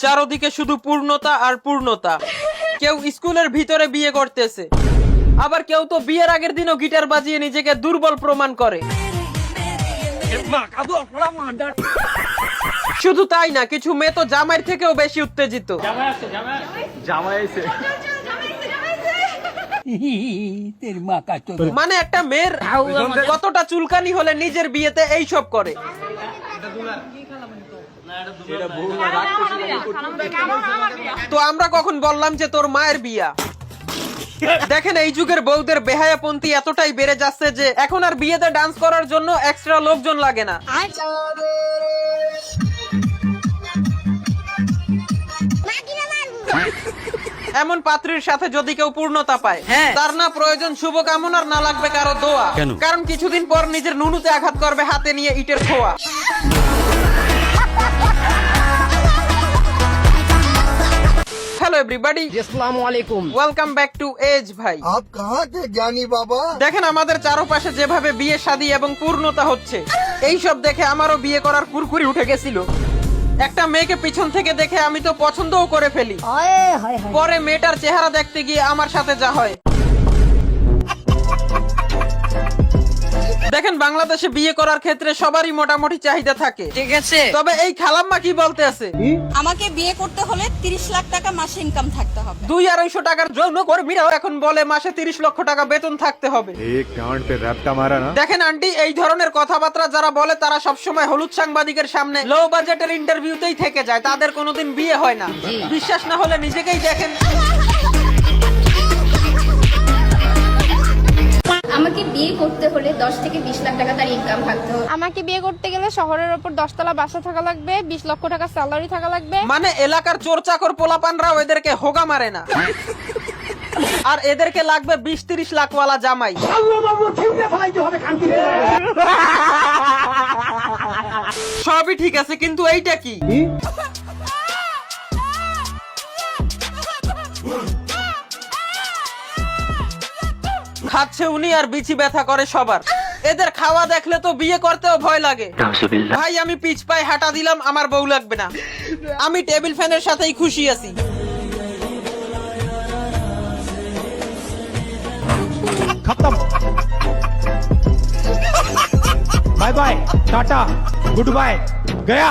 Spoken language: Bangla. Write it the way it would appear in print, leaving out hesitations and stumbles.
চারদিকে শুধু পূর্ণতা আর পূর্ণতা। কেউ স্কুলের ভিতরে বিয়ে করতেছে, আবার কেউ তো বিয়ের আগের দিনও গিটার বাজিয়ে নিজেকে দুর্বল প্রমাণ করে। শুধু তাই না, কিছু মেয়ে তো জামাইয়ের থেকেও বেশি উত্তেজিত। মানে একটা মেয়ের কতটা চুলকানি হলে নিজের বিয়েতে এইসব করে। তো আমরা কখন বললাম যে তোর মায়ের বিয়া? দেখেন, এই যুগের বউদের বেহায়াপন্থী এতটাই বেড়ে যাচ্ছে যে এখন আর বিয়েতে ডান্স করার জন্য এক্সট্রা লোকজন লাগে না। এমন পাত্রীর সাথে যদি কেউ পূর্ণতা পায়, তার না প্রয়োজন শুভকামনার, না লাগবে কারো দোয়া। কারণ কিছুদিন পর নিজের নুনুতে আঘাত করবে হাতে নিয়ে ইটের খোয়া। हेलो एवरीबॉडी, अस्सलाम वालेकुम। वेलकम बैक टू एज भाई। आप कहाँ थे ज्ञानी बाबा? দেখেন আমাদের চারপাশে যেভাবে বিয়ে শাদী এবং পূর্ণতা হচ্ছে, এই সব দেখে আমারও বিয়ে করার কুরকুরি উঠে গেছিল। একটা মেয়েকে পিছন থেকে দেখে আমি তো পছন্দও করে ফেলি। পরে মেয়েটার চেহারা দেখতে গিয়ে আমার সাথে যা হয়। দেখেন, বাংলাদেশে বিয়ে করার ক্ষেত্রে সবারই মোটামুটি চাহিদা থাকে, ঠিক আছে, তবে এই খালাম্মা কি বলতে আছে, আমাকে বিয়ে করতে হলে 30 লাখ টাকা মাসে ইনকাম থাকতে হবে। 200-250 টাকার যৌনকর্মীরাও এখন বলে মাসে 30 লক্ষ টাকা বেতন থাকতে হবে। দেখেন আন্টি, এই ধরনের কথাবার্তা যারা বলে তারা সবসময় হলুদ সাংবাদিকের সামনে লো বাজেটের ইন্টারভিউতেই থেকে যায়, তাদের কোনোদিন বিয়ে হয় না। বিশ্বাস না হলে নিজেকেই দেখেন। আমাকে বিয়ে করতে হলে 10 থেকে 20 লাখ টাকা তার ইনকাম থাকতে হবে। আমাকে বিয়ে করতে গেলে শহরের উপর 10 তলা বাসা থাকা লাগবে, 20 লক্ষ টাকা স্যালারি থাকা লাগবে। মানে এলাকার চোর চাকর পোলাপানরাও এদেরকে হোগা মারে না, আর এদেরকে লাগবে 20-30 লাখ ওয়ালা জামাই। সবই ঠিক আছে, কিন্তু এইটা কি? খাচ্ছে উনি আর বিচি ব্যথা করে সবার। এদের খাওয়া দেখলে তো বিয়ে করতেও ভয় লাগে। ভাই, আমি পিচ পায়ে হাঁটা দিলাম, আমার বউ লাগবে না। আমি টেবিল ফ্যানের সাথেই খুশি আছি। खत्म। Bye bye, tata, good bye, गया।